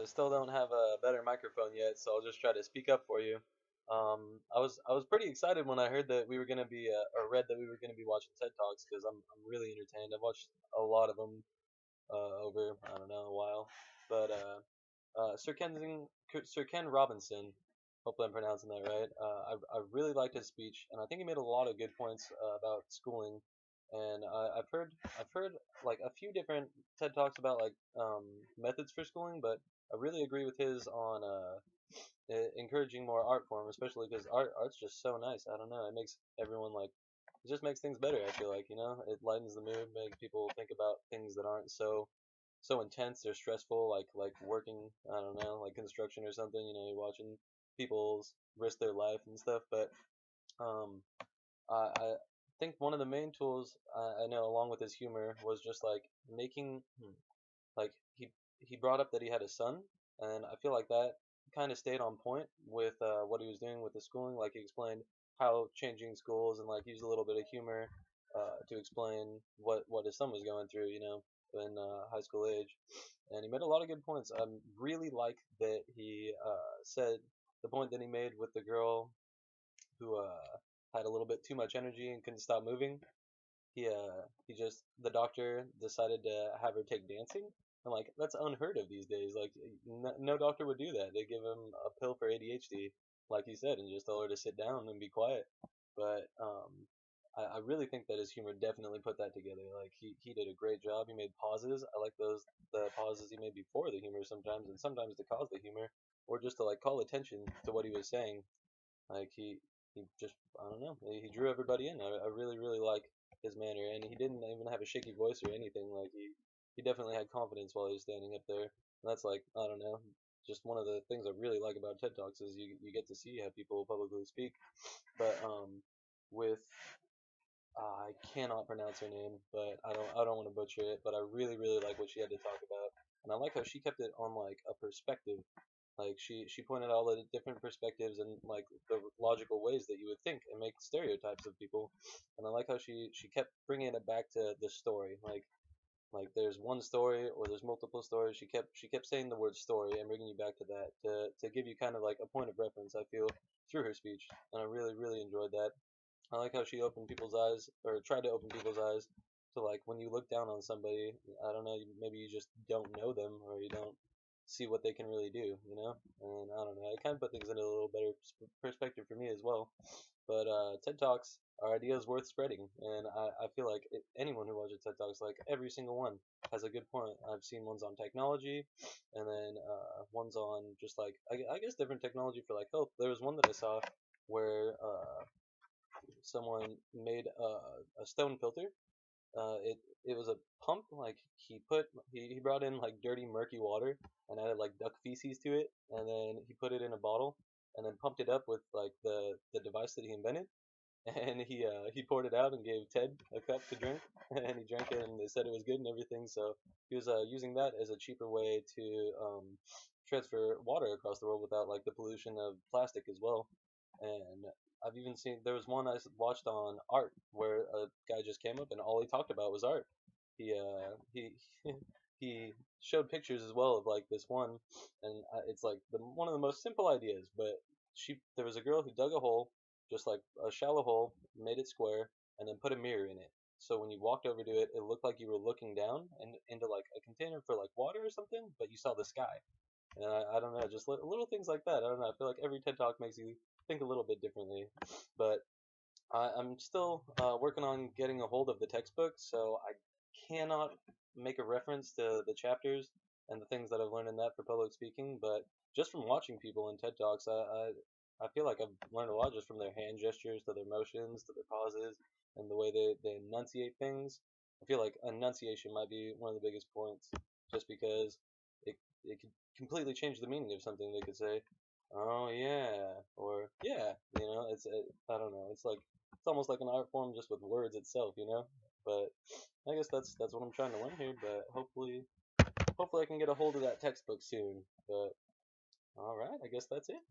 I still don't have a better microphone yet, so I'll just try to speak up for you. I was pretty excited when I heard that we were gonna be or read that we were gonna be watching TED Talks because I'm really entertained. I've watched a lot of them over I don't know a while, but Sir Ken Robinson, hopefully I'm pronouncing that right. I really liked his speech, and I think he made a lot of good points about schooling. And I've heard like a few different TED talks about like methods for schooling, but I really agree with his on encouraging more art form, especially because art's just so nice. I don't know, it makes everyone like it just makes things better. I feel like it lightens the mood, makes people think about things that aren't so intense or stressful, like working. I don't know, like construction or something. You're watching people risk their life and stuff. But um, I think one of the main tools I know, along with his humor, was just like making like he brought up that he had a son, and I feel like that kind of stayed on point with what he was doing with the schooling. Like he explained how changing schools and like used a little bit of humor to explain what his son was going through, in high school age, and he made a lot of good points. I really like that he said the point that he made with the girl who had a little bit too much energy and couldn't stop moving. He just the doctor decided to have her take dancing. I'm like, that's unheard of these days. Like, no doctor would do that. They give him a pill for ADHD, like you said, and just tell her to sit down and be quiet. But I really think that his humor definitely put that together. Like he did a great job. He made pauses. I like the pauses he made before the humor sometimes, and sometimes to cause the humor, or just to like call attention to what he was saying. Like he just I don't know. He drew everybody in. I really really like his manner, and he didn't even have a shaky voice or anything. Like he definitely had confidence while he was standing up there. And that's like I don't know. Just one of the things I really like about TED Talks is you get to see how people publicly speak. But with I cannot pronounce her name, but I don't want to butcher it. But I really really like what she had to talk about, and I like how she kept it on like a perspective. Like she pointed out all the different perspectives and like the logical ways that you would think and make stereotypes of people, and I like how she kept bringing it back to the story. Like there's one story or there's multiple stories. She kept saying the word story and bringing you back to that to give you kind of like a point of reference. I feel through her speech, and I really really enjoyed that. I like how she opened people's eyes or tried to open people's eyes to like when you look down on somebody, I don't know, maybe you just don't know them or you don't see what they can really do. And I don't know, it kind of put things in a little better perspective for me as well. But TED Talks are ideas worth spreading, and I feel like anyone who watches TED Talks, like every single one, has a good point. I've seen ones on technology, and then ones on just like I guess different technology for like health. There was one that I saw where someone made a stone filter. It was a pump. Like he brought in like dirty murky water and added like duck feces to it, and then he put it in a bottle and then pumped it up with like the device that he invented. And he poured it out and gave Ted a cup to drink, and he drank it, and they said it was good and everything. So he was using that as a cheaper way to transfer water across the world without like the pollution of plastic as well. And I've even seen there was one I watched on art where a guy just came up and all he talked about was art. He he showed pictures as well of like this one, and it's like one of the most simple ideas, but there was a girl who dug a hole, just like a shallow hole, made it square, and then put a mirror in it. So when you walked over to it, it looked like you were looking down and into like a container for like water or something, but you saw the sky. And I don't know, just little things like that. I don't know. I feel like every TED Talk makes you think a little bit differently. But I'm still working on getting a hold of the textbook, so I cannot make a reference to the chapters and the things that I've learned in that for public speaking. But just from watching people in TED Talks, I feel like I've learned a lot just from their hand gestures to their motions to their pauses and the way they enunciate things. I feel like enunciation might be one of the biggest points, just because it could completely change the meaning of something. They could say, "Oh yeah," or "Yeah," I don't know. It's almost like an art form just with words itself. But I guess that's what I'm trying to learn here. But hopefully I can get a hold of that textbook soon. But all right, I guess that's it.